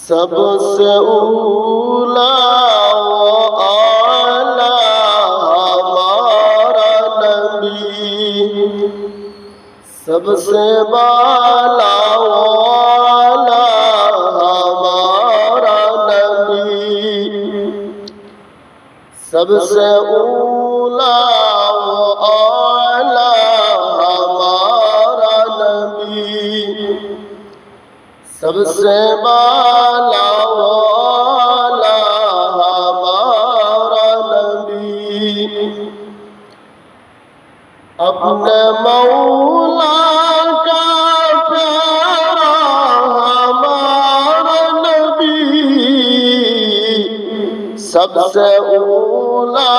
سب سے اولا و اعلیٰ ہمارا نبی، سب سے بالا و اعلیٰ ہمارا نبی، سب سے اولا و اعلیٰ ہمارا نبی، سب سے بالا و اعلیٰ ہمارا نبی، اپنے مولا کا پیارا ہمارا نبی، سب سے اولا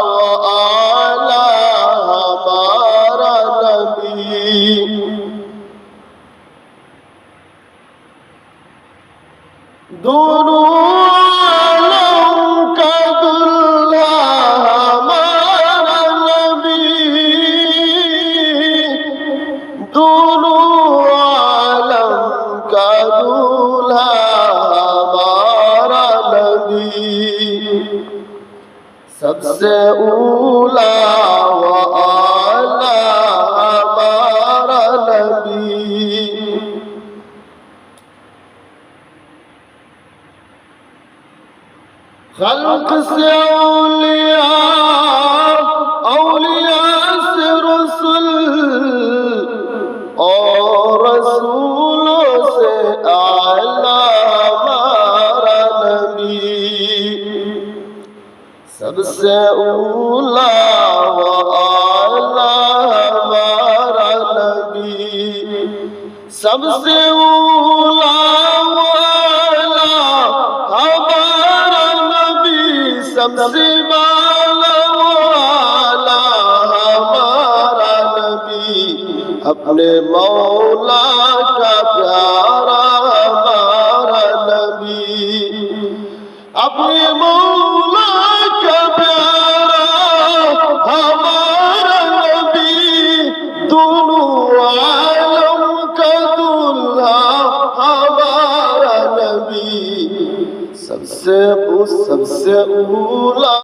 و اعلیٰ ہمارا نبی، دونوں عالم کا دلہا ہمارا نبی، دونوں عالم کا دلہا ہمارا نبی، سب سے اولا و اعلیٰ ہمارا نبی، خلق سے اولیاء، اولیاء سے رسول، اور رسولوں سے اعلیٰ ہمارا نبی، سب سے اولا و اعلیٰ ہمارا نبی، سب سے اولا و اعلیٰ ہمارا، سب سے بالا و اعلیٰ ہمارا نبی، اپنے مولا کا پیارا ہمارا نبی، اپنے مولا کا پیارا ہمارا نبی، دونوں عالم کا دلہا ہمارا نبی، سب سے اولا